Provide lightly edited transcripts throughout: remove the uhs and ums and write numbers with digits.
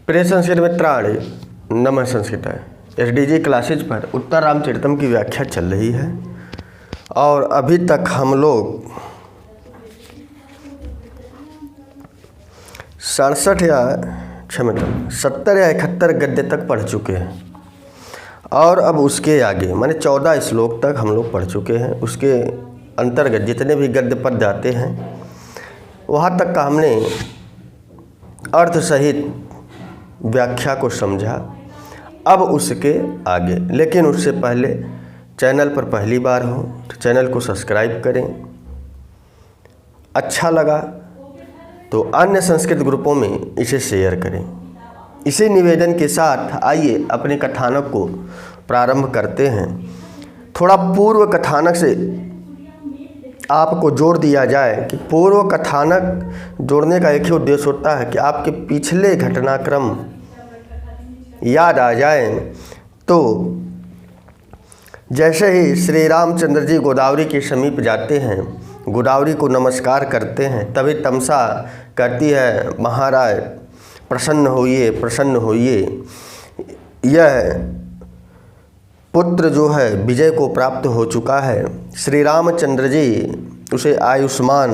प्रिय संस्कृत मित्राणि, नमः संस्कृताय। एसडीजी क्लासेज पर उत्तर रामचरितम की व्याख्या चल रही है और अभी तक हम लोग 70 या 71 गद्य तक पढ़ चुके हैं और अब उसके आगे माने 14 श्लोक तक हम लोग पढ़ चुके हैं। उसके अंतर्गत जितने भी गद्य पद जाते हैं वहाँ तक का हमने अर्थ सहित व्याख्या को समझा। अब उसके आगे, लेकिन उससे पहले चैनल पर पहली बार हो तो चैनल को सब्सक्राइब करें। अच्छा लगा तो अन्य संस्कृत ग्रुपों में इसे शेयर करें। इसी निवेदन के साथ आइए अपने कथानक को प्रारंभ करते हैं। थोड़ा पूर्व कथानक से आपको जोड़ दिया जाए कि पूर्व कथानक जोड़ने का एक ही उद्देश्य होता है कि आपके पिछले घटनाक्रम याद आ जाए। तो जैसे ही श्री रामचंद्र जी गोदावरी के समीप जाते हैं, गोदावरी को नमस्कार करते हैं, तभी तमसा कहती है, महाराज प्रसन्न होइए, प्रसन्न होइए। यह पुत्र जो है विजय को प्राप्त हो चुका है। श्री रामचंद्र जी उसे आयुष्मान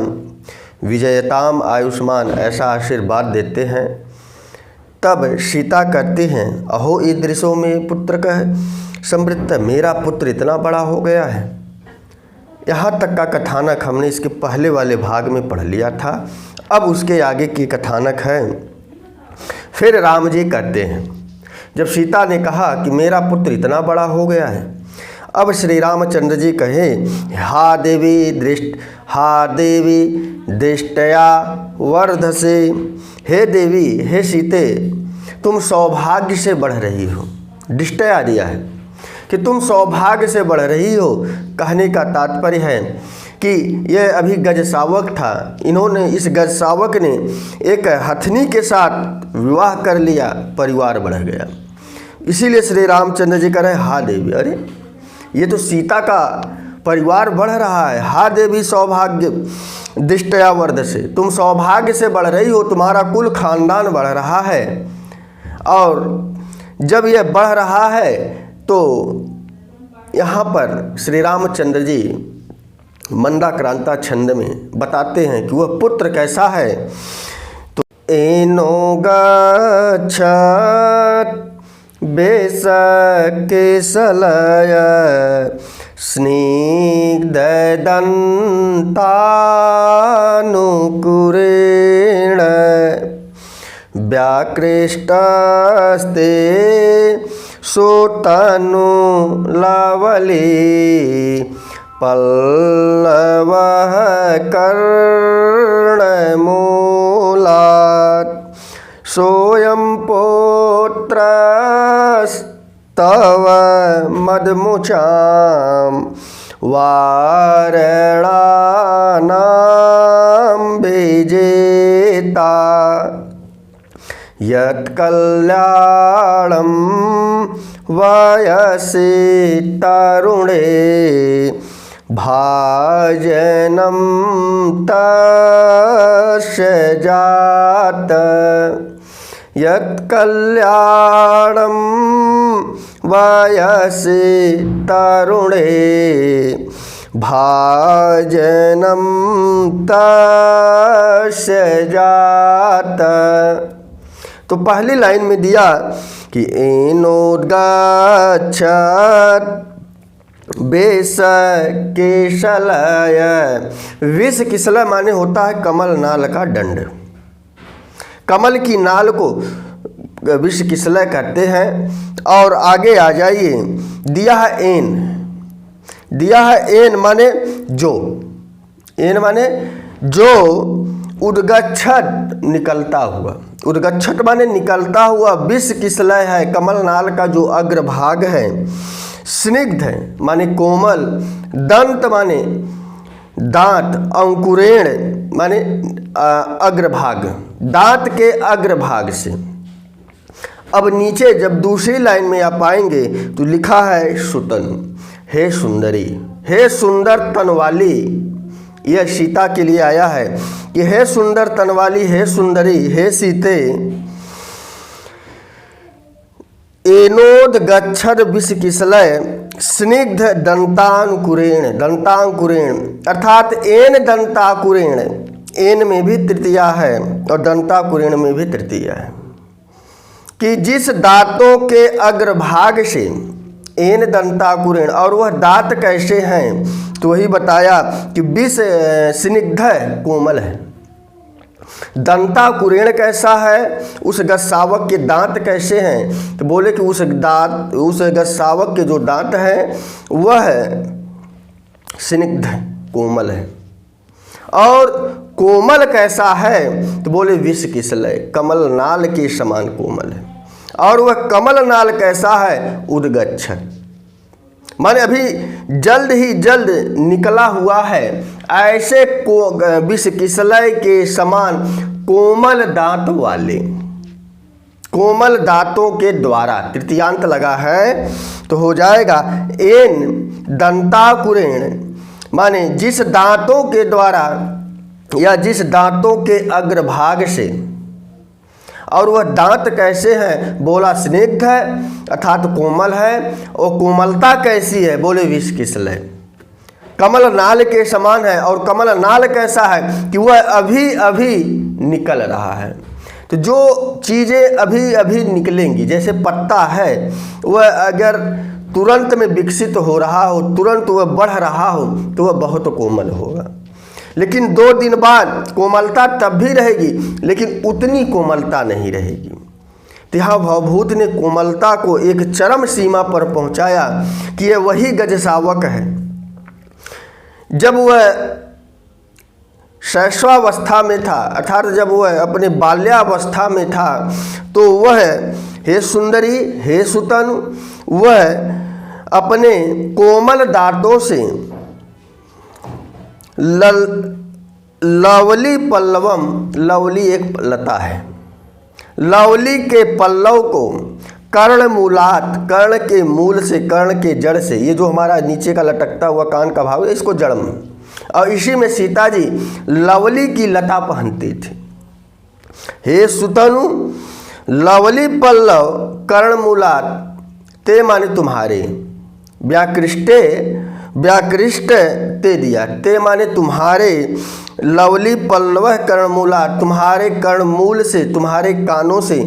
विजयताम आयुष्मान ऐसा आशीर्वाद देते हैं। तब सीता कहती हैं, अहो ईदृशों में पुत्र कह समृद्ध, मेरा पुत्र इतना बड़ा हो गया है। यहाँ तक का कथानक हमने इसके पहले वाले भाग में पढ़ लिया था। अब उसके आगे की कथानक है। फिर राम जी कहते हैं, जब सीता ने कहा कि मेरा पुत्र इतना बड़ा हो गया है, अब श्री रामचंद्र जी कहे, हा देवी दृष्टया वर्धसे, हे देवी, हे सीते, तुम सौभाग्य से बढ़ रही हो। दृष्टया दिया है कि तुम सौभाग्य से बढ़ रही हो। कहने का तात्पर्य है कि यह अभी गजसावक था, इन्होंने इस गजसावक ने एक हथनी के साथ विवाह कर लिया, परिवार बढ़ गया। इसीलिए श्री रामचंद्र जी कह रहे, हा देवी, अरे ये तो सीता का परिवार बढ़ रहा है। हा देवी सौभाग्य दृष्टया वर्ध से, तुम सौभाग्य से बढ़ रही हो, तुम्हारा कुल खानदान बढ़ रहा है। और जब यह बढ़ रहा है तो यहाँ पर श्री रामचंद्र जी मंदाक्रांता छंद में बताते हैं कि वह पुत्र कैसा है। तो एनो गच्छत् बेसकेशलय स्निग्धदन्तानुकुरेण व्याकृष्टस्ते सुतनुलवली पल्लवः कर्णमूलात् सोऽयं पुत्रस्तव मदमुचां वारणानां विजेता यत्कल्याणं वयसि तरुणे भाजनं तस्य जात यत्कल्याणं वयसि तरुणे भाजनं तस्य जात। तो पहली लाइन में दिया कि एनोद्गच्छत् बेसकेशलय। विषकेशलय माने होता है कमल नाल का दंड। कमल की नाल को विषकेशलय कहते हैं। और आगे आ जाइए, दिया है एन। दिया है एन माने जो, एन माने जो उद्गच्छत निकलता हुआ। उद्गच्छत माने निकलता हुआ। विषकेशलय है कमल नाल का जो अग्रभाग है। स्निग्ध है माने कोमल। दंत माने दांत। अंकुरेण माने अग्रभाग, दांत के अग्रभाग से। अब नीचे जब दूसरी लाइन में आप आएंगे तो लिखा है सुतन, हे सुंदरी, हे सुंदर तन वाली। यह सीता के लिए आया है कि हे सुंदर तन वाली, हे सुंदरी, हे सीते, एनोदगच्छद विषकिसलय स्निग्ध दंतांकुरेण। दंतांकुरेण अर्थात एन दंताकुरेण, एन में भी तृतीया है और दंताकुरेण में भी तृतीया है, कि जिस दांतों के अग्रभाग से, एन दंताकुरेण, और वह दांत कैसे हैं तो वही बताया कि विष स्निग्ध है, कोमल है। दंताकुरेण कैसा है, उस गस्सावक के दांत कैसे हैं तो बोले कि उस गस्सावक के जो दांत हैं वह स्निग्ध कोमल है। और कोमल कैसा है तो बोले विष किसलय, कमल नाल के समान कोमल है। और वह कमल नाल कैसा है, उद्गच्छत, माने अभी जल्द ही जल्द निकला हुआ है, ऐसे विष किसलय के समान कोमल दांत वाले, कोमल दांतों के द्वारा, तृतीयांत लगा है तो हो जाएगा एन दंताकुरेण, माने जिस दांतों के द्वारा या जिस दांतों के अग्रभाग से। और वह दांत कैसे हैं, बोला स्निग्ध है अर्थात कोमल है। और कोमलता कैसी है, बोले विष किसलय, कमल नाल के समान है। और कमल नाल कैसा है कि वह अभी अभी निकल रहा है। तो जो चीज़ें अभी अभी निकलेंगी, जैसे पत्ता है, वह अगर तुरंत में विकसित हो रहा हो, तुरंत वह बढ़ रहा हो तो वह बहुत कोमल होगा। लेकिन 2 दिन बाद कोमलता तब भी रहेगी, लेकिन उतनी कोमलता नहीं रहेगी। तो यहाँ भवभूत ने कोमलता को एक चरम सीमा पर पहुँचाया कि यह वही गजसावक है। जब वह शैशवावस्था में था, अर्थात जब वह अपने बाल्यावस्था में था, तो वह हे सुंदरी, हे सुतन, वह अपने कोमल दांतों से लवली पल्लवम, लवली एक लता है, लवली के पल्लव को कर्णमूलात, कर्ण के मूल से, कर्ण के जड़ से, ये जो हमारा नीचे का लटकता हुआ कान का भाग है, इसको जड़ में, और इसी में सीता जी लवली की लता पहनती थी। हे सुतनु लवली पल्लव कर्णमूलात ते माने तुम्हारे, व्याकृष्टे, व्याकृष्ट ते दिया, ते माने तुम्हारे, लवली पल्लव कर्णमूला, तुम्हारे कर्णमूल से, तुम्हारे कानों से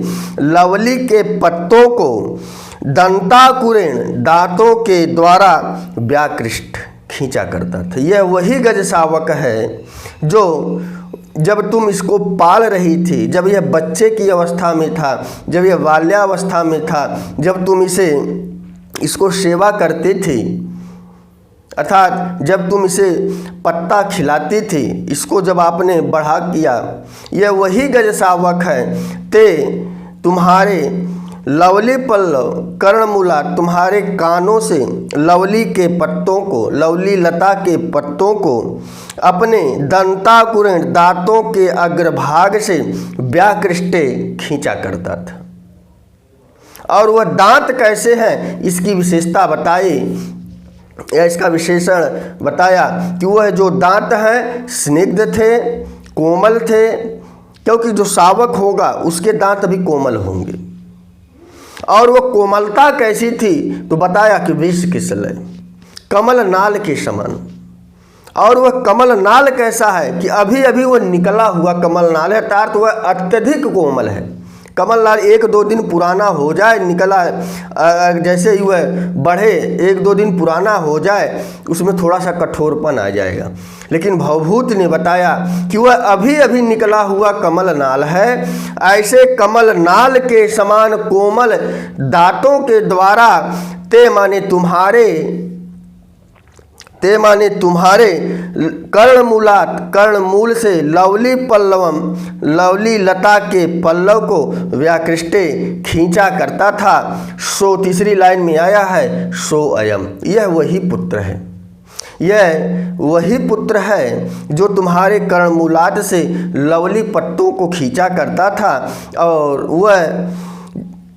लवली के पत्तों को दंताकुरेण, दांतों के द्वारा व्याकृष्ट, खींचा करता था। यह वही गजसावक है जो जब तुम इसको पाल रही थी, जब यह बच्चे की अवस्था में था, जब यह बाल्यावस्था में था, जब तुम इसको सेवा करते थे, अर्थात जब तुम इसे पत्ता खिलाती थी, इसको जब आपने बढ़ा किया, यह वही गजसावक है। ते तुम्हारे लवली पल्लव कर्णमूला, तुम्हारे कानों से लवली के पत्तों को, लवली लता के पत्तों को अपने दंताकुरेण, दांतों के अग्रभाग से व्याकृष्टे, खींचा करता था। और वह दांत कैसे हैं इसकी विशेषता बताई, या इसका विशेषण बताया कि वह जो दांत हैं स्निग्ध थे, कोमल थे, क्योंकि जो शावक होगा उसके दांत भी कोमल होंगे। और वह कोमलता कैसी थी तो बताया कि विष किसलय, कमल नाल के समान। और वह कमल नाल कैसा है कि अभी अभी वह निकला हुआ कमल नाल है, अर्थात वह अत्यधिक कोमल है। कमल नाल 1-2 दिन पुराना हो जाए, निकला जैसे ही वह बढ़े 1-2 दिन पुराना हो जाए, उसमें थोड़ा सा कठोरपन आ जाएगा। लेकिन भवभूत ने बताया कि वह अभी अभी निकला हुआ कमल नाल है। ऐसे कमल नाल के समान कोमल दांतों के द्वारा ते माने तुम्हारे कर्णमूलात, कर्णमूल से लवली पल्लवम, लवली लता के पल्लव को व्याकृष्टे, खींचा करता था। सो तीसरी लाइन में आया है सो अयम, यह वही पुत्र है, यह वही पुत्र है जो तुम्हारे कर्णमूलात से लवली पत्तों को खींचा करता था। और वह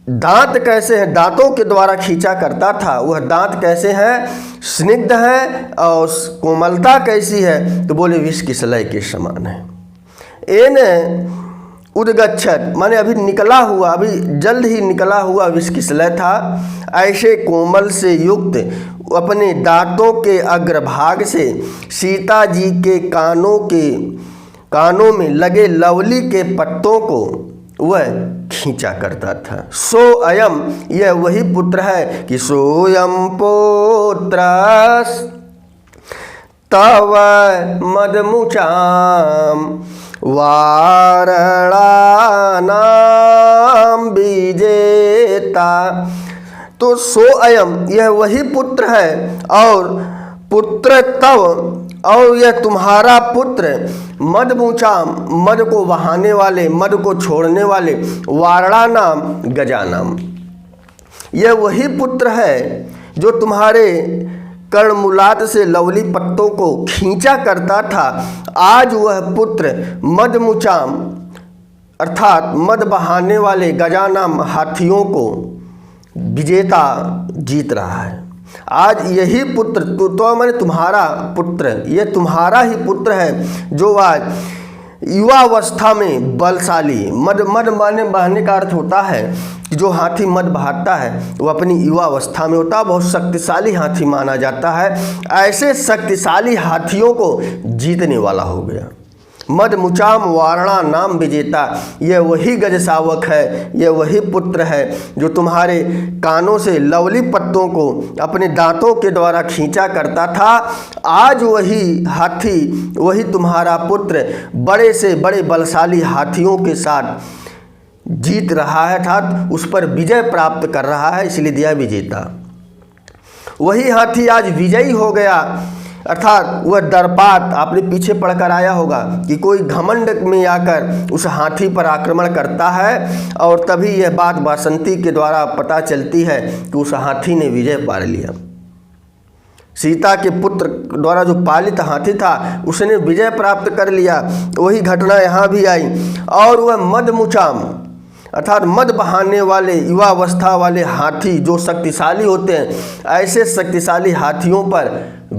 दांत कैसे हैं, दांतों के द्वारा खींचा करता था। वह दांत कैसे हैं, स्निग्ध है। और कोमलता कैसी है तो बोले विष किसलय के समान है। इन उदगच्छत माने अभी निकला हुआ, अभी जल्द ही निकला हुआ विषकिसलय था। ऐसे कोमल से युक्त अपने दांतों के अग्रभाग से सीता जी के कानों में लगे लवली के पत्तों को वह खींचा करता था। सो अयम, यह वही पुत्र है कि सोयम पुत्र तव मदमुचाम वारणानाम विजेता। तो सो अयम, यह वही पुत्र है, और पुत्र तव, और यह तुम्हारा पुत्र मदमुचाम, मद को बहाने वाले, मद को छोड़ने वाले, वारणानाम, गजानाम, यह वही पुत्र है जो तुम्हारे कर्णमूलात से लवली पत्तों को खींचा करता था। आज वह पुत्र मदमुचाम अर्थात मद बहाने वाले गजानाम हाथियों को विजेता जीत रहा है। आज यही पुत्र तो मैंने तुम्हारा पुत्र, ये तुम्हारा ही पुत्र है जो आज युवावस्था में बलशाली, मद माने बहाने का अर्थ होता है कि जो हाथी मद बहाता है वो अपनी युवावस्था में होता है, बहुत शक्तिशाली हाथी माना जाता है। ऐसे शक्तिशाली हाथियों को जीतने वाला हो गया। मद मुचाम वारणा नाम विजेता, यह वही गजसावक है, यह वही पुत्र है जो तुम्हारे कानों से लवली पत्तों को अपने दांतों के द्वारा खींचा करता था। आज वही हाथी, वही तुम्हारा पुत्र बड़े से बड़े बलशाली हाथियों के साथ जीत रहा है, अर्थात उस पर विजय प्राप्त कर रहा है, इसलिए दिया विजेता। वही हाथी आज विजयी हो गया, अर्थात वह दर्पात आपने पीछे पढ़कर आया होगा कि कोई घमंड में आकर उस हाथी पर आक्रमण करता है, और तभी यह बात वासंती के द्वारा पता चलती है कि उस हाथी ने विजय पा लिया। सीता के पुत्र द्वारा जो पालित हाथी था उसने विजय प्राप्त कर लिया। वही घटना यहाँ भी आई। और वह मदमुचाम अर्थात मद बहाने वाले युवावस्था वाले हाथी जो शक्तिशाली होते हैं, ऐसे शक्तिशाली हाथियों पर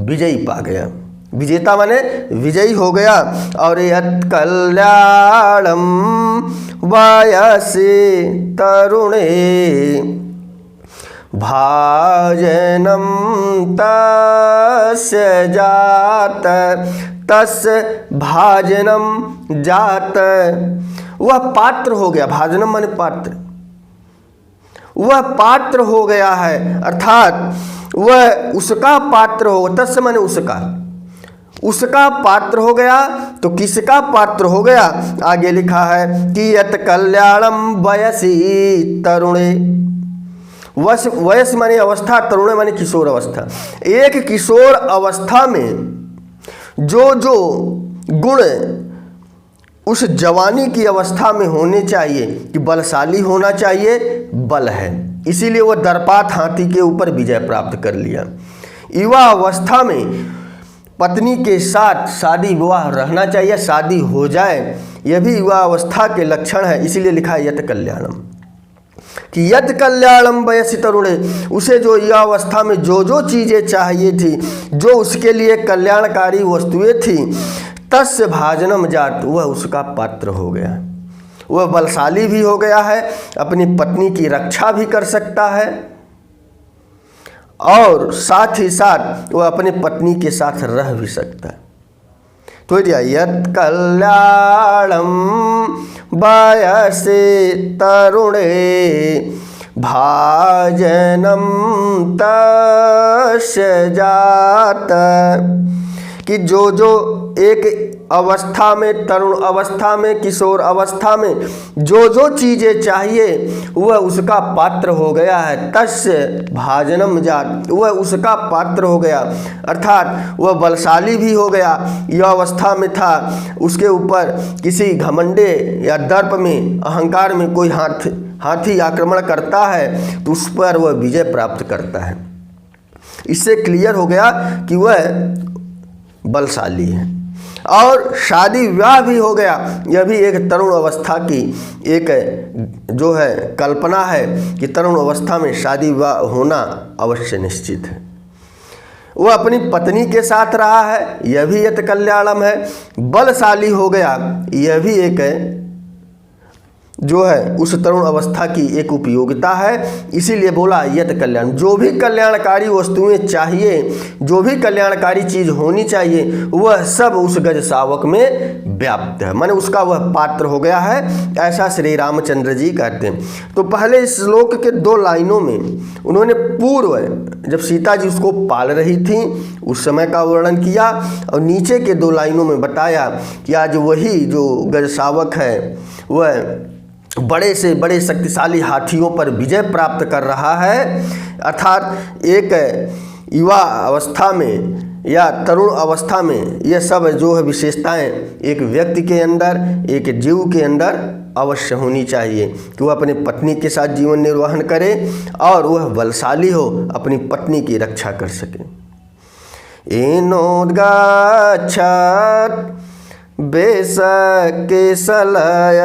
विजयी पा गया। विजेता माने विजयी हो गया। और यत् कल्याणम वायसे तरुणे भाजनम तस्य जात, तस्य भाजनम जात, वह पात्र हो गया। भाजनम माने पात्र, वह पात्र हो गया है, अर्थात वह उसका पात्र हो, तस्य माने उसका पात्र हो गया। तो किसका पात्र हो गया? आगे लिखा है कि यत् कल्याणम वयसी तरुणे, वयस माने अवस्था, तरुणे माने किशोर अवस्था। एक किशोर अवस्था में जो जो गुण उस जवानी की अवस्था में होने चाहिए कि बलशाली होना चाहिए, बल है, इसीलिए वह दर्पात हाथी के ऊपर विजय प्राप्त कर लिया। युवा अवस्था में पत्नी के साथ शादी विवाह रहना चाहिए, शादी हो जाए, यह भी युवा अवस्था के लक्षण है। इसीलिए लिखा है यत् कल्याणम, कि यत् कल्याणम वयसि तरुणे, उसे जो युवावस्था में जो जो चीज़ें चाहिए थी, जो उसके लिए कल्याणकारी वस्तुएं थी, तस्य भाजनम जात, वह उसका पात्र हो गया। वह बलशाली भी हो गया है, अपनी पत्नी की रक्षा भी कर सकता है, और साथ ही साथ वह अपने पत्नी के साथ रह भी सकता है। तो यत् कल्याणम वयसे तरुणे भाजनम तस्य जात, कि जो जो एक अवस्था में, तरुण अवस्था में, किशोर अवस्था में जो जो चीज़ें चाहिए वह उसका पात्र हो गया है। तस्य भाजनम जात, वह उसका पात्र हो गया, अर्थात वह बलशाली भी हो गया। यह अवस्था में था, उसके ऊपर किसी घमंडे या दर्प में, अहंकार में कोई हाथी आक्रमण करता है तो उस पर वह विजय प्राप्त करता है। इससे क्लियर हो गया कि वह बलशाली है। और शादी विवाह भी हो गया, यह भी एक तरुण अवस्था की एक जो है कल्पना है कि तरुण अवस्था में शादी विवाह होना अवश्य निश्चित है। वह अपनी पत्नी के साथ रहा है, यह भी यत् कल्याणम है। बलशाली हो गया, यह भी एक जो है उस तरुण अवस्था की एक उपयोगिता है। इसीलिए बोला यत कल्याण, जो भी कल्याणकारी वस्तुएं चाहिए, जो भी कल्याणकारी चीज होनी चाहिए, वह सब उस गज शावक में व्याप्त है, माने उसका वह पात्र हो गया है, ऐसा श्री रामचंद्र जी कहते हैं। तो पहले इस श्लोक के 2 लाइनों में उन्होंने पूर्व जब सीता जी उसको पाल रही थी उस समय का वर्णन किया, और नीचे के 2 लाइनों में बताया कि आज वही जो गज शावक है वह बड़े से बड़े शक्तिशाली हाथियों पर विजय प्राप्त कर रहा है। अर्थात एक युवा अवस्था में या तरुण अवस्था में यह सब जो है विशेषताएं एक व्यक्ति के अंदर, एक जीव के अंदर अवश्य होनी चाहिए कि वह अपने पत्नी के साथ जीवन निर्वहन करे और वह बलशाली हो, अपनी पत्नी की रक्षा कर सके। एनोद्गच्छत् बेसकेशलय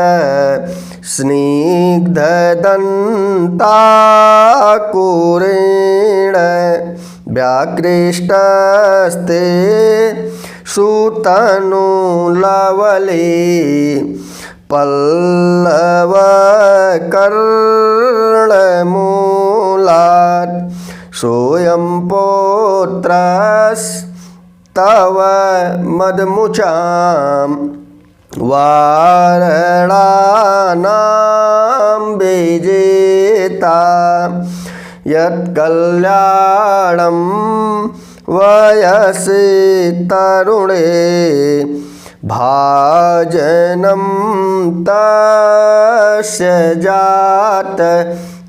स्निग्धदन्ताकुरेण व्याकृष्टस्ते सुतनुलवले पल्लवकर्णमूलात् सोऽयं पौत्रस्तव मदमुचां वारणानां विजेता यत्कल्याणं वयसि तरुणे भाजनं तस्य जात।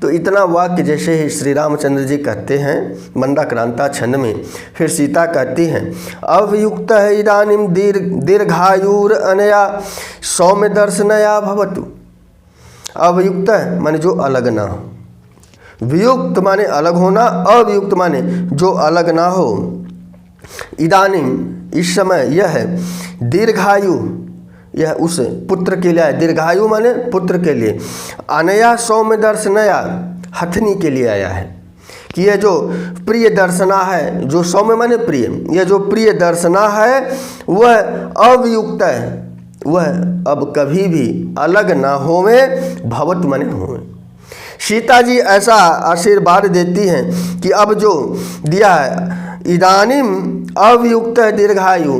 तो इतना वाक्य जैसे ही श्री रामचंद्र जी कहते हैं मंदाक्रांता छंद में, फिर सीता कहती हैं अवयुक्त है इदानीं दीर्घायुर अनया सौम्य दर्शनया भवतु। अवयुक्त है माने जो अलग ना हो, वियुक्त माने अलग होना, अवियुक्त माने जो अलग ना हो। इदानीं इस समय यह है, दीर्घायु यह उस पुत्र के लिए, दीर्घायु माने पुत्र के लिए, अनया सौम्य दर्शनया हथनी के लिए आया है कि यह जो प्रिय दर्शना है, जो सौम्य माने प्रिय, यह जो प्रिय दर्शना है वह अवियुक्त है, वह अब कभी भी अलग ना होवे, भवत माने होवे। सीता जी ऐसा आशीर्वाद देती हैं कि अब जो दिया है इदानीम अवियुक्त है दीर्घायु,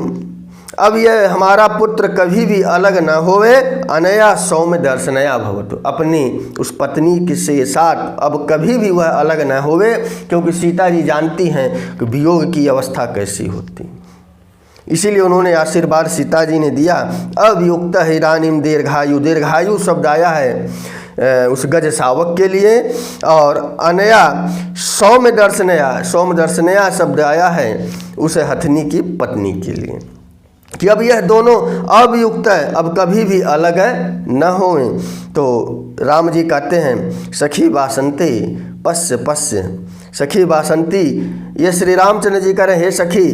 अब यह हमारा पुत्र कभी भी अलग न होवे, अनया सौम्य दर्शनया भवतु, अपनी उस पत्नी के से साथ अब कभी भी वह अलग न होवे, क्योंकि सीता जी जानती हैं कि वियोग की अवस्था कैसी होती। इसीलिए उन्होंने आशीर्वाद सीता जी ने दिया। अवियुक्त है इदानीम दीर्घायु, दीर्घायु शब्द आया है उस गज शावक के लिए, और अनया सौम्य दर्शनया शब्द आया है उस हथनी की पत्नी के लिए, कि अब यह दोनों अवियुक्त है, अब कभी भी अलग न हों। तो राम जी कहते हैं सखी वासंती पश्य पश्य, सखी वासंती, ये श्री रामचंद्र जी कह रहे हे सखी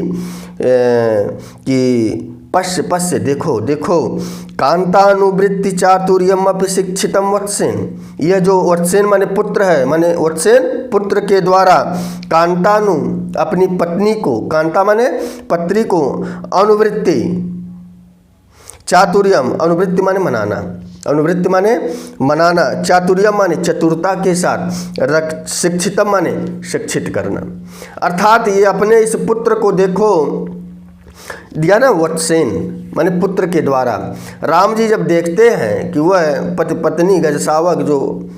कि पश्य पश्य देखो देखो, कांतानुवृत्ति चातुर्यम अपि शिक्षितम वत्सेन, यह जो वत्सेन माने पुत्र है, माने वत्सेन पुत्र के द्वारा कांतानु अपनी पत्नी को, कांता माने पत्री को, अनुवृत्ति चातुर्यम, अनुवृत्ति माने मनाना, अनुवृत्ति माने मनाना, चातुर्यम माने चतुरता के साथ, शिक्षितम माने शिक्षित करना। अर्थात ये अपने इस पुत्र को देखो दिया ना, वत्सेन माने पुत्र के द्वारा। राम जी जब देखते हैं कि वह पति पत्नी गज शावक जो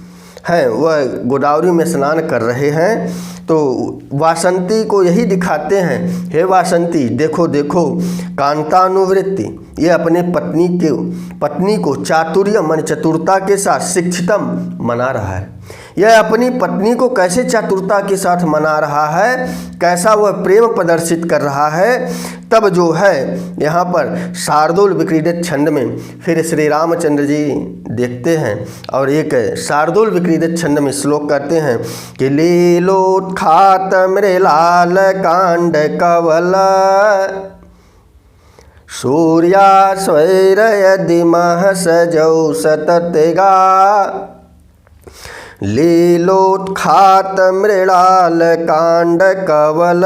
हैं वह गोदावरी में स्नान कर रहे हैं, तो वासंती को यही दिखाते हैं, हे वासंती देखो देखो, कांतानुवृत्ति, ये अपने पत्नी को चातुर्य माने चतुरता के साथ शिक्षितम मना रहा है। यह अपनी पत्नी को कैसे चतुरता के साथ मना रहा है, कैसा वह प्रेम प्रदर्शित कर रहा है। तब जो है यहाँ पर शार्दूल विक्रीडित छंद में फिर श्री रामचंद्र जी देखते हैं और एक शार्दूल विक्रीडित छंद में श्लोक करते हैं कि लीलोत्खात मृलाल कांड कवल सूर्या स्वैरयदिमः सजौ सततगा, लीलोत्खात मृणाल कांड कवल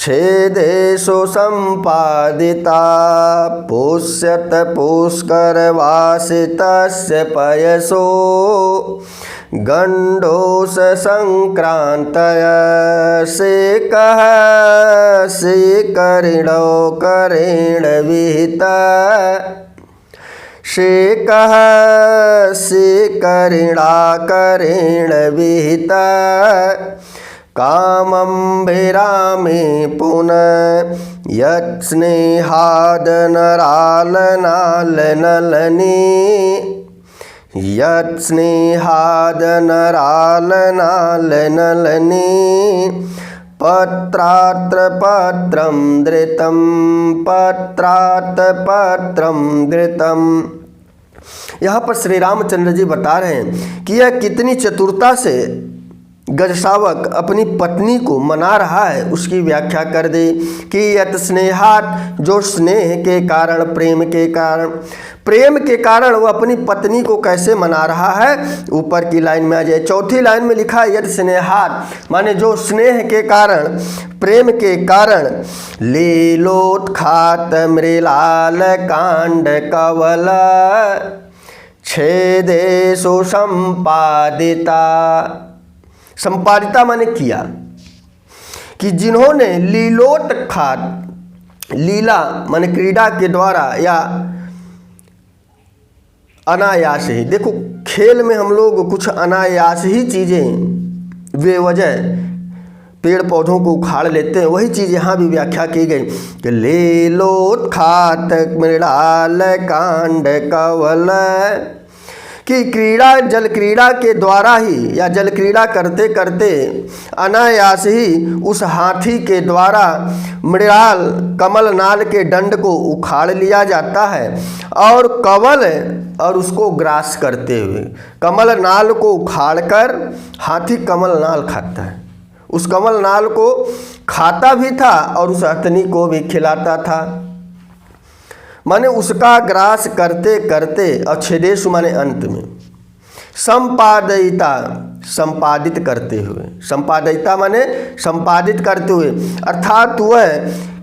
छेदेषु सम्पादिता पुष्यत पुष्करवासितस्य पयसो गण्डोष संक्रान्तय शेकः शेकरिणो करेण विहिता शेकः शेकरिणा करेण विहिता कामं विरामे पुनः यत्स्नेहादनरालनालनलने यत्स्नेहादनरालनालनलने पत्रात्र पत्रं धृतं पत्रात् पत्रं धृतं। यहाँ पर श्री रामचंद्र जी बता रहे हैं कि यह कितनी चतुरता से गजशावक अपनी पत्नी को मना रहा है, उसकी व्याख्या कर दे कि यत स्नेहात, जो स्नेह के कारण, प्रेम के कारण वो अपनी पत्नी को कैसे मना रहा है। ऊपर की लाइन में आ जाए, चौथी लाइन में लिखा है यत स्नेहात, माने जो स्नेह के कारण, प्रेम के कारण लीलोत्खात मृलाल कांड कवल छेदेषु संपादिता। संपादिता माने किया, कि जिन्होंने लीलोत्खात, लीला माने क्रीड़ा के द्वारा या अनायास ही, देखो खेल में हम लोग कुछ अनायास ही चीज़ें बेवजह पेड़ पौधों को उखाड़ लेते हैं, वही चीज़ यहाँ भी व्याख्या की गई कि लीलोत्खात मृणाल कांड कवल, कि क्रीड़ा, जल क्रीड़ा के द्वारा ही या जल क्रीड़ा करते करते अनायास ही उस हाथी के द्वारा मृणाल कमल नाल के दंड को उखाड़ लिया जाता है, और कवल और उसको ग्रास करते हुए कमल नाल को उखाड़कर हाथी कमल नाल खाता है, उस कमल नाल को खाता भी था और उस हथनी को भी खिलाता था। माने उसका ग्रास करते करते, और छेदेषु माने अंत में, संपादिता संपादित करते हुए, संपादिता माने संपादित करते हुए, अर्थात वह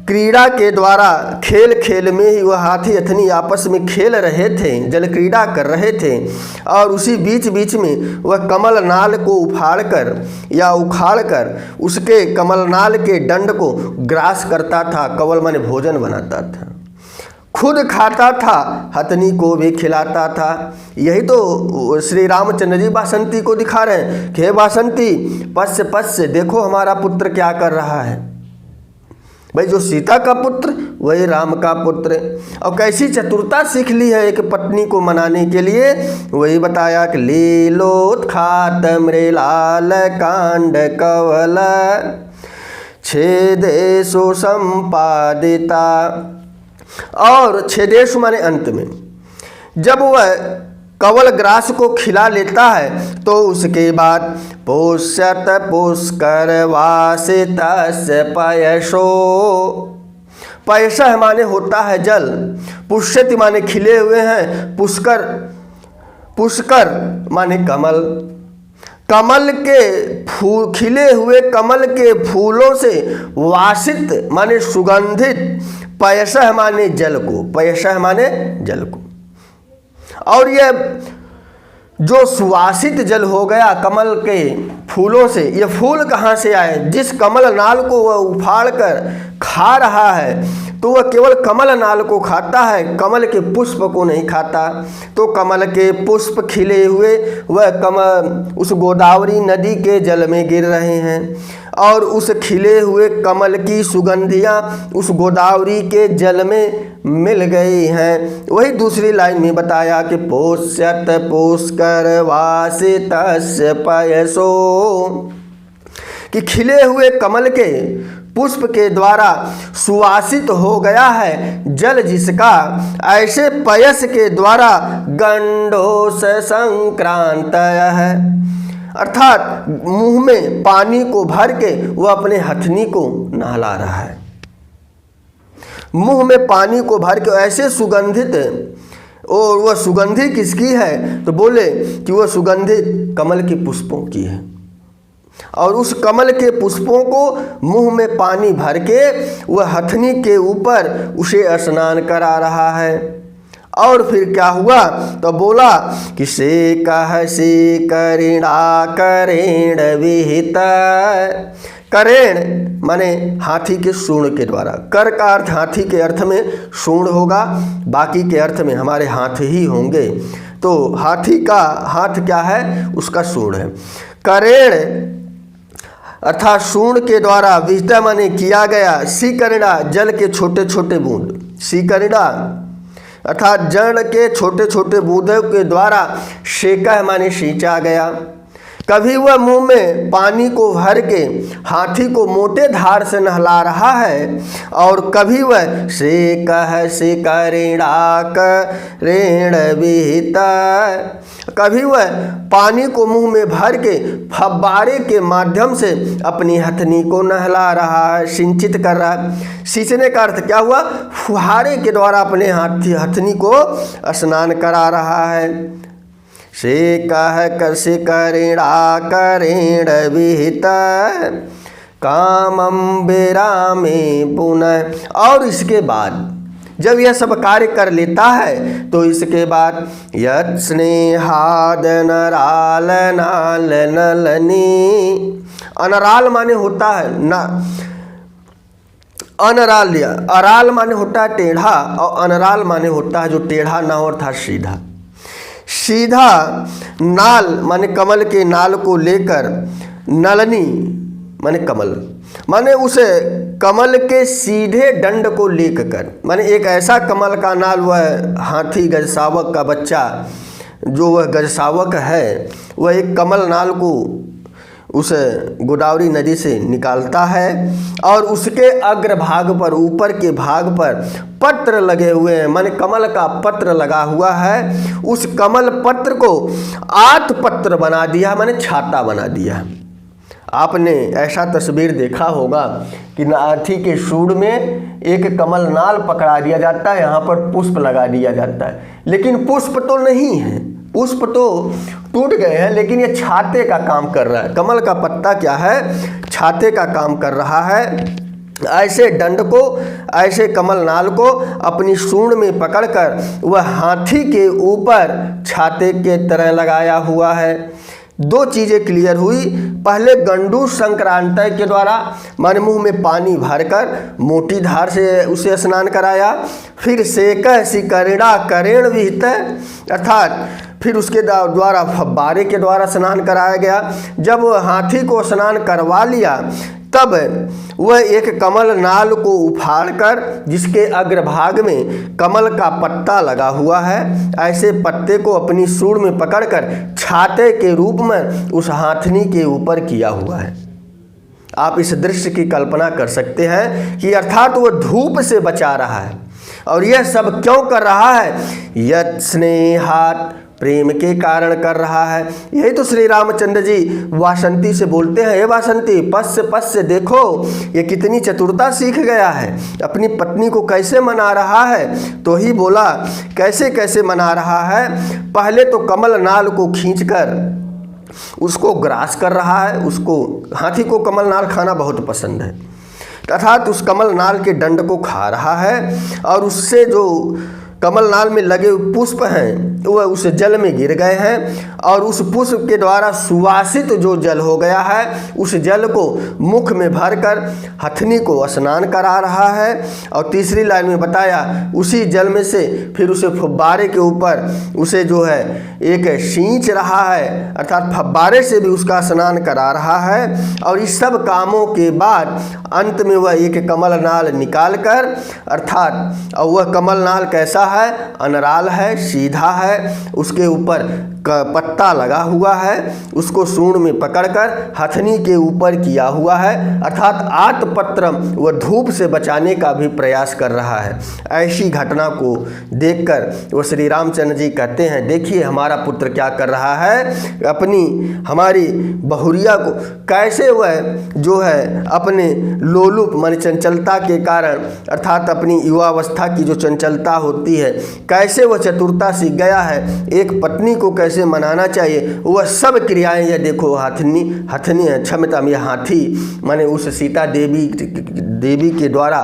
क्रीड़ा के द्वारा खेल खेल में ही वह हाथी हथनी आपस में खेल रहे थे, जल क्रीड़ा कर रहे थे, और उसी बीच बीच में वह कमल नाल को उफाड़ कर या उखाड़ कर उसके कमल नाल के दंड को ग्रास करता था। कवल माने भोजन बनाता था, खुद खाता था, हथनी को भी खिलाता था। यही तो श्री रामचंद्र जी वासंती को दिखा रहे हैं कि हे वासंती, पश्य पश्य, देखो हमारा पुत्र क्या कर रहा है। भाई जो सीता का पुत्र वही राम का पुत्र, और कैसी चतुरता सीख ली है एक पत्नी को मनाने के लिए, वही बताया कि लीलोत्खात मृणाल कांड कवल छेदेषु संपादिता। और छेदेषु माने अंत में, जब वह कवल ग्रास को खिला लेता है तो उसके बाद पुष्यत पुष्कर वासितस्य पयसो, पयसः माने होता है जल, पुष्यति माने खिले हुए हैं, पुष्कर, पुष्कर माने कमल, कमल के फूल, खिले हुए कमल के फूलों से वासित माने सुगंधित, पयसः माने जल को, पयसः माने जल को। और यह जो सुवासित जल हो गया कमल के फूलों से, ये फूल कहाँ से आए? जिस कमल नाल को वह उफाड़ कर खा रहा है तो वह केवल कमल नाल को खाता है, कमल के पुष्प को नहीं खाता। तो कमल के पुष्प खिले हुए वह कमल उस गोदावरी नदी के जल में गिर रहे हैं, और उस खिले हुए कमल की सुगंधियाँ उस गोदावरी के जल में मिल गई हैं। वही दूसरी लाइन में बताया कि पुष्यत पुष्कर वासितस्य पयसो, कि खिले हुए कमल के पुष्प के द्वारा सुवासित हो गया है जल जिसका, ऐसे पयस के द्वारा गंडोष संक्रांतय है, अर्थात मुंह में पानी को भर के वह अपने हथनी को नहला रहा है। मुंह में पानी को भर के ऐसे सुगंधित, और वह सुगंधि किसकी है? तो बोले कि वह सुगंधित कमल के पुष्पों की है। और उस कमल के पुष्पों को मुंह में पानी भर के वह हथनी के ऊपर उसे स्नान करा रहा है। और फिर क्या हुआ तो बोला कि से कह से करिणा करेण विहित। करेण माने हाथी के सूंड के द्वारा, कर का अर्थ हाथी के अर्थ में सूंड होगा, बाकी के अर्थ में हमारे हाथ ही होंगे। तो हाथी का हाथ क्या है, उसका सूंड है। करेण अर्थात सूंड के द्वारा विहिता माने किया गया, सीकरिणा जल के छोटे छोटे बूंद, सीकरिणा अर्थात जल के छोटे छोटे बूंदों के द्वारा सेका माने सींचा गया। कभी वह मुंह में पानी को भर के हाथी को मोटे धार से नहला रहा है, और कभी वह से कह से करिणा करेण विहिता, कभी वह पानी को मुंह में भर के फव्वारे के माध्यम से अपनी हथनी को नहला रहा है, सिंचित कर रहा है। सींचने का अर्थ क्या हुआ, फुहारे के द्वारा अपने हथनी को स्नान करा रहा है। से कह कर से करिणा करेण विहित कामं विरामे पुनः। और इसके बाद जब यह सब कार्य कर लेता है तो इसके बाद यत् स्नेहाद नराल नाल नलनी, अनराल माने होता है ना, अनराल, अराल माने होता है टेढ़ा, और अनराल माने होता है जो टेढ़ा ना हो अर्थात सीधा। सीधा नाल माने कमल के नाल को लेकर, नलनी माने कमल, माने उसे कमल के सीधे दंड को लेकर, माने एक ऐसा कमल का नाल, वह हाथी गजसावक का बच्चा जो वह गजसावक है, वह एक कमल नाल को उस गोदावरी नदी से निकालता है, और उसके अग्रभाग पर, ऊपर के भाग पर पत्र लगे हुए हैं, माने कमल का पत्र लगा हुआ है। उस कमल पत्र को आत पत्र बना दिया, माने छाता बना दिया। आपने ऐसा तस्वीर देखा होगा कि हाथी के सूंड में एक कमल नाल पकड़ा दिया जाता है, यहाँ पर पुष्प लगा दिया जाता है, लेकिन पुष्प तो नहीं है, पुष्प तो टूट गए हैं, लेकिन ये छाते का काम कर रहा है। कमल का पत्ता क्या है, छाते का काम कर रहा है। ऐसे दंड को, ऐसे कमल नाल को अपनी सूंड में पकड़कर वह हाथी के ऊपर छाते के तरह लगाया हुआ है। दो चीज़ें क्लियर हुई, पहले गंडू संक्रांति के द्वारा माने मुंह में पानी भरकर मोटी धार से उसे स्नान कराया, फिर सेकह सिकरिणा करेण विहित अर्थात फिर उसके द्वारा फव्वारे के द्वारा स्नान कराया गया। जब हाथी को स्नान करवा लिया तब वह एक कमल नाल को उफाड़कर, जिसके अग्रभाग में कमल का पत्ता लगा हुआ है, ऐसे पत्ते को अपनी सूंड में पकड़कर छाते के रूप में उस हाथनी के ऊपर किया हुआ है। आप इस दृश्य की कल्पना कर सकते हैं कि अर्थात वह धूप से बचा रहा है, और यह सब क्यों कर रहा है, यत् स्नेहात् प्रेम के कारण कर रहा है। यही तो श्री रामचंद्र जी वासंती से बोलते हैं, हे वासंती पश्य पश्य, देखो ये कितनी चतुरता सीख गया है, अपनी पत्नी को कैसे मना रहा है। तो ही बोला कैसे कैसे मना रहा है, पहले तो कमल नाल को खींचकर उसको ग्रास कर रहा है, उसको, हाथी को कमल नाल खाना बहुत पसंद है, अर्थात उस कमल नाल के डंड को खा रहा है, और उससे जो कमल नाल में लगे पुष्प हैं वह उस जल में गिर गए हैं, और उस पुष्प के द्वारा सुवासित जो जल हो गया है, उस जल को मुख में भरकर हथनी को स्नान करा रहा है। और तीसरी लाइन में बताया उसी जल में से फिर उसे फव्वारे के ऊपर उसे जो है एक सींच रहा है, अर्थात फव्वारे से भी उसका स्नान करा रहा है। और इस सब कामों के बाद अंत में वह एक कमल नाल निकाल कर, अर्थात और वह कमल नाल कैसा है, अनराल है, सीधा है, उसके ऊपर पत्ता लगा हुआ है, उसको सूंड में पकड़कर हथनी के ऊपर किया हुआ है, अर्थात आतपत्र वह धूप से बचाने का भी प्रयास कर रहा है। ऐसी घटना को देखकर वो श्री रामचंद्र जी कहते हैं, देखिए हमारा पुत्र क्या कर रहा है, अपनी हमारी बहुरिया को कैसे वह जो है अपने लोलुप मन चंचलता के कारण, अर्थात अपनी युवावस्था की जो चंचलता होती है, कैसे वह चतुरता सीख गया है, एक पत्नी को कैसे कैसे मनाना चाहिए, वह सब क्रियाएं ये देखो हथनी है, क्षमता में हाथी माने उस सीता देवी के द्वारा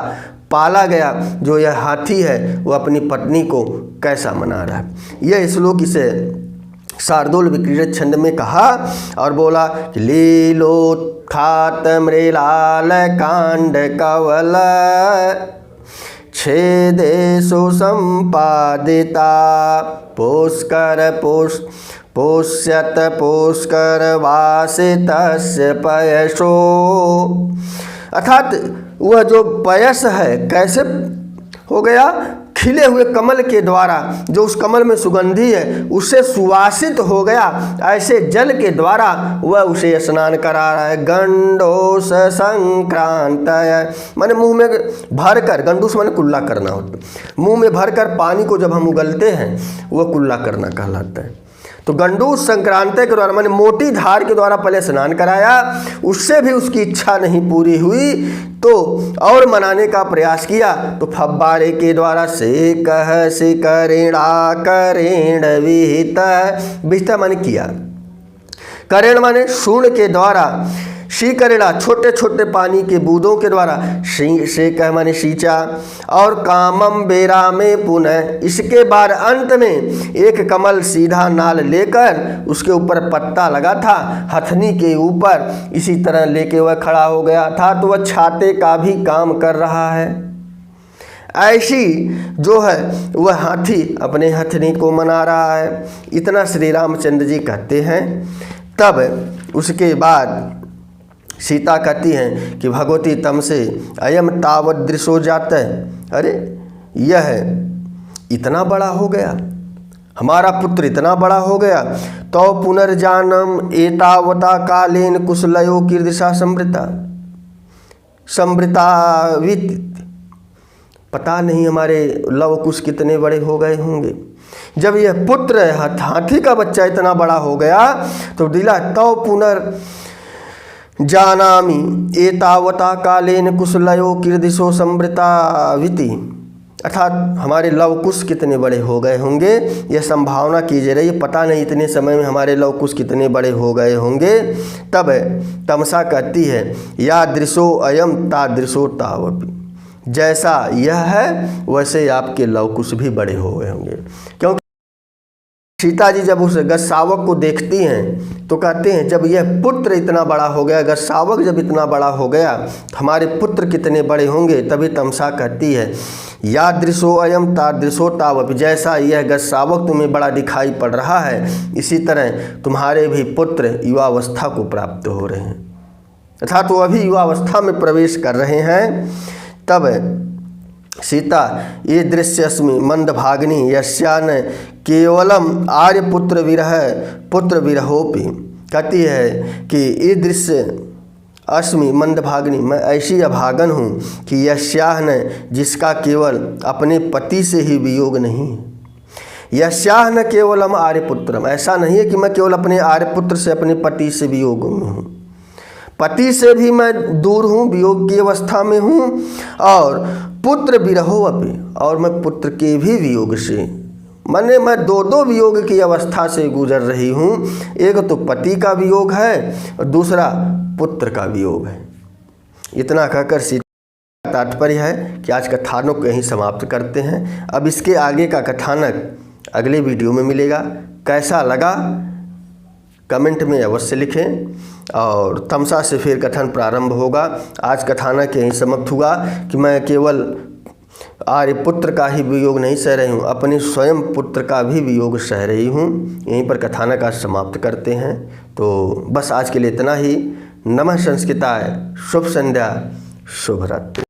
पाला गया जो यह हाथी है वो अपनी पत्नी को कैसा मना रहा है। यह श्लोक इसे शार्दूल विक्रीडित छंद में कहा और बोला कि लीलोत्खात मृलाल कांड कवल छेदे सुसंपादिता पोष्यत पुष्कर वासितस्य पयसो। अर्थात वह जो पयस है कैसे हो गया, खिले हुए कमल के द्वारा, जो उस कमल में सुगंधी है उससे सुवासित हो गया, ऐसे जल के द्वारा वह उसे स्नान करा रहा है। गंडोस संक्रांत माने मुंह में भरकर, गंडूस माने कुल्ला करना होता है, मुंह में भरकर पानी को जब हम उगलते हैं वह कुल्ला करना कहलाता है। तो गंडूस संक्रांति के द्वारा माने मोटी धार के द्वारा पहले स्नान कराया, उससे भी उसकी इच्छा नहीं पूरी हुई तो और मनाने का प्रयास किया, तो फब्बारे के द्वारा से कह से करेणा करेण विहित माने किया, करेण माने शूर्ण के द्वारा, शीकरेणा छोटे छोटे पानी के बूंदों के द्वारा, से कह माने सींचा, और कामम बेरा में पुनः, इसके बाद अंत में एक कमल सीधा नाल लेकर उसके ऊपर पत्ता लगा था हथनी के ऊपर, इसी तरह लेके वह खड़ा हो गया था, तो वह छाते का भी काम कर रहा है। ऐसी जो है वह हाथी अपने हथनी को मना रहा है। इतना श्री रामचंद्र जी कहते हैं। तब उसके बाद सीता कहती हैं कि भगवती तमसे अयम तावत दृशो जाता है, अरे यह इतना बड़ा हो गया, हमारा पुत्र इतना बड़ा हो गया, तो पुनर्जानम एतावता कालेन कुशलयो कीर्दिशा समृतावित, पता नहीं हमारे लव कुश कितने बड़े हो गए होंगे। जब यह पुत्र हाथी का बच्चा इतना बड़ा हो गया तो दिला तो जानामि एतावता कालेन कुशलयो कीर्दिशो समृताविति, अर्थात हमारे लवकुश कितने बड़े हो गए होंगे, यह संभावना कीजिए रही, पता नहीं इतने समय में हमारे लवकुश कितने बड़े हो गए होंगे। तब तमसा कहती है या दृशो अयम तादृशो तावपि, जैसा यह है वैसे आपके लवकुश भी बड़े हो गए होंगे। क्योंकि सीता जी जब उस गस्सावक को देखती हैं तो कहते हैं जब यह पुत्र इतना बड़ा हो गया, गस्सावक जब इतना बड़ा हो गया हमारे पुत्र कितने बड़े होंगे। तभी तमसा कहती है या दृशो अयम तादृशो तावपि, जैसा यह गस्सावक तुम्हें बड़ा दिखाई पड़ रहा है इसी तरह तुम्हारे भी पुत्र युवावस्था को प्राप्त हो रहे हैं, अर्थात वो अभी युवावस्था में प्रवेश कर रहे हैं। तब सीता ये दृश्यस्मि मंदभागिनी यस्यान केवलम आर्यपुत्र विरहोपि, कहती है कि ये दृश्य अस्मि मंदभागिनी, मैं ऐसी अभागन हूँ कि यस्याह न, जिसका केवल अपने पति से ही वियोग नहीं है। यस्याह न केवलम आर्यपुत्रम, ऐसा नहीं है कि मैं केवल अपने आर्यपुत्र से अपने पति से वियोग में हूँ, पति से भी मैं दूर हूँ, वियोग की अवस्था में हूँ, और पुत्र विरहो अपि, और मैं पुत्र के भी वियोग से, माने मैं दो वियोग की अवस्था से गुजर रही हूँ। एक तो पति का वियोग है और दूसरा पुत्र का वियोग है। इतना कहकर सीता तात्पर्य है कि आज कथानक को यहीं समाप्त करते हैं। अब इसके आगे का कथानक अगले वीडियो में मिलेगा। कैसा लगा कमेंट में अवश्य लिखें, और तमसा से फिर कथन प्रारंभ होगा। आज कथानक यहीं समाप्त हुआ कि मैं केवल आर्यपुत्र का ही वियोग नहीं सह रही हूँ, अपने स्वयं पुत्र का भी वियोग सह रही हूँ। यहीं पर कथानक आज समाप्त करते हैं। तो बस आज के लिए इतना ही। नमः संस्कृताय, शुभ संध्या, शुभ रात्रि।